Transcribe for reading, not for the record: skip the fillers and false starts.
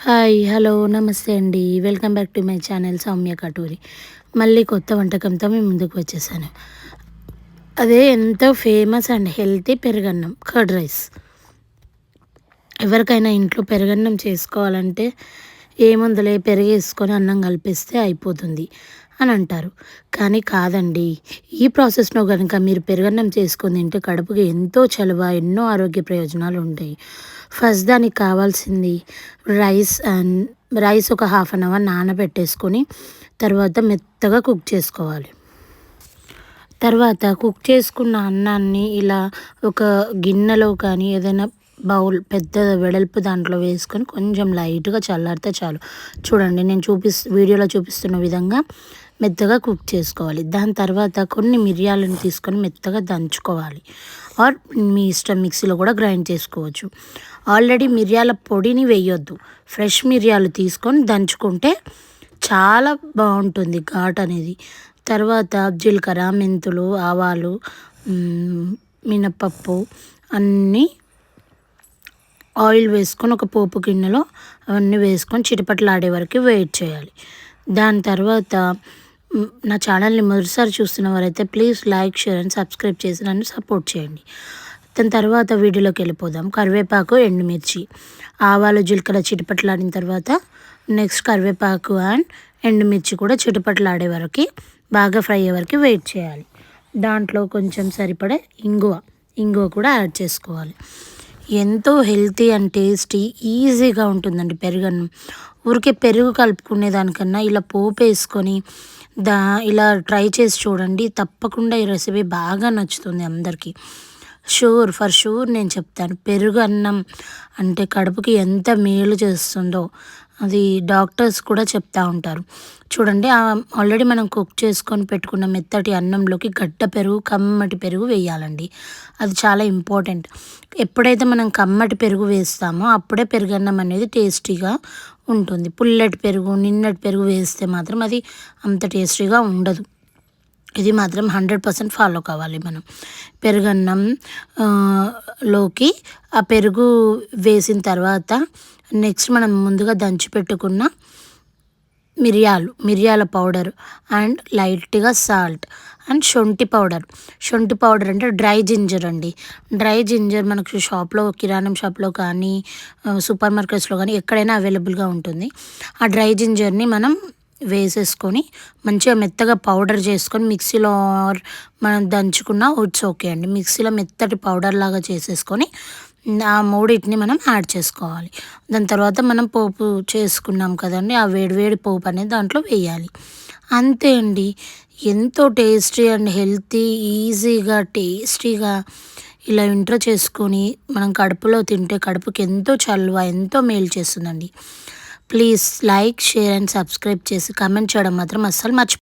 Hi! Hello! నమస్తే అండి. Welcome back to my channel Soumya Katuri. మళ్ళీ కొత్త వంటకంతో మీ ముందుకు వచ్చేసాను. అదే ఎంతో ఫేమస్ అండ్ హెల్తీ పెరుగన్నం, కర్డ్ రైస్. ఎవరికైనా ఇంట్లో పెరుగన్నం చేసుకోవాలంటే ఏముందిలే పెరుగేసుకొని అన్నం కలిపేస్తే అయిపోతుంది అని అంటారు. కానీ కాదండి. ఈ ప్రాసెస్‌లో గనుక మీరు పెరుగన్నం చేసుకొని తింటే కడుపుకి ఎంతో చలువ, ఎన్నో ఆరోగ్య ప్రయోజనాలు ఉంటాయి. ఫస్ట్ దానికి కావాల్సింది రైస్ ఒక హాఫ్ అన్ అవర్ నానబెట్టేసుకొని తర్వాత మెత్తగా కుక్ చేసుకోవాలి. తర్వాత కుక్ చేసుకున్న అన్నాన్ని ఇలా ఒక గిన్నెలో కానీ ఏదైనా బౌల్ పెద్ద వెడల్పు దాంట్లో వేసుకొని కొంచెం లైట్‌గా చల్లారితే చాలు. చూడండి నేను వీడియోలో చూపిస్తున్న విధంగా మెత్తగా కుక్ చేసుకోవాలి. దాని తర్వాత కొన్ని మిరియాలను తీసుకొని మెత్తగా దంచుకోవాలి. ఆర్ మీ ఇష్టం మిక్సీలో కూడా గ్రైండ్ చేసుకోవచ్చు. ఆల్రెడీ మిరియాల పొడిని వేయొద్దు. ఫ్రెష్ మిరియాలు తీసుకొని దంచుకుంటే చాలా బాగుంటుంది ఘాటు అనేది. తర్వాత జీలకర్ర, మెంతులు, ఆవాలు, మినపప్పు అన్నీ ఆయిల్ వేసుకొని ఒక పోపు గిన్నెలో అవన్నీ వేసుకొని చిటపటలాడే వరకు వెయిట్ చేయాలి. దాని తర్వాత నా ఛానల్ని మొదటిసారి చూస్తున్న వారైతే please like, share and subscribe చేసి నన్ను సపోర్ట్ చేయండి. దాని తర్వాత వీడియోలోకి వెళ్ళిపోదాం. కరివేపాకు, ఎండుమిర్చి, ఆవాలు, జీలకర్ర చిటపటలాడిన తర్వాత నెక్స్ట్ కరివేపాకు అండ్ ఎండుమిర్చి కూడా చిటపటలాడే వరకు బాగా ఫ్రై అయ్యే వరకు వెయిట్ చేయాలి. దాంట్లో కొంచెం సరిపడే ఇంగువ కూడా యాడ్ చేసుకోవాలి. ఎంతో హెల్తీ అండ్ టేస్టీ ఈజీగా ఉంటుందండి పెరుగన్నం. ఊరికే పెరుగు కలుపుకునే దానికన్నా ఇలా పోపు వేసుకొని ఇలా ట్రై చేసి చూడండి. తప్పకుండా ఈ రెసిపీ బాగా నచ్చుతుంది అందరికీ. ఫర్ షూర్ నేను చెప్తాను. పెరుగు అన్నం అంటే కడుపుకి ఎంత మేలు చేస్తుందో అది డాక్టర్స్ కూడా చెప్తూ ఉంటారు. చూడండి ఆల్రెడీ మనం కుక్ చేసుకొని పెట్టుకున్న మెత్తటి అన్నంలోకి గడ్డ పెరుగు, కమ్మటి పెరుగు వేయాలండి. అది చాలా ఇంపార్టెంట్. ఎప్పుడైతే మనం కమ్మటి పెరుగు వేస్తామో అప్పుడే పెరుగన్నం అనేది టేస్టీగా ఉంటుంది. పుల్లటి పెరుగు, నిన్నటి పెరుగు వేస్తే మాత్రం అది అంత టేస్టీగా ఉండదు. ఇది మాత్రం 100% ఫాలో కావాలి మనం. పెరుగన్నం లోకి ఆ పెరుగు వేసిన తర్వాత నెక్స్ట్ మనం ముందుగా దంచి పెట్టుకున్న మిరియాల పౌడర్ అండ్ లైట్గా సాల్ట్ అండ్ శొంఠి పౌడర్ అంటే డ్రై జింజర్ అండి. డ్రై జింజర్ మనకు కిరాణం షాప్లో కానీ సూపర్ మార్కెట్స్లో కానీ ఎక్కడైనా అవైలబుల్గా ఉంటుంది. ఆ డ్రై జింజర్ని మనం వేసేసుకొని మంచిగా మెత్తగా పౌడర్ చేసుకొని మిక్సీలో మనం దంచుకున్న ఇట్స్ ఓకే అండి. మిక్సీలో మెత్తటి పౌడర్ లాగా చేసేసుకొని ఆ మూడింటిని మనం యాడ్ చేసుకోవాలి. దాని తర్వాత మనం పోపు చేసుకున్నాం కదండి, ఆ వేడివేడి పోపు అనేది దాంట్లో వేయాలి. అంతే అండి. ఎంతో టేస్టీ అండ్ హెల్తీ, ఈజీగా టేస్టీగా ఇలా ఇంట్లో చేసుకొని మనం కడుపులో తింటే కడుపుకి ఎంతో చలువ, ఎంతో మేలు చేస్తుందండి. Please like, share and subscribe చేసి కామెంట్ చేయడం మాత్రం అస్సలు మర్చిపోకండి.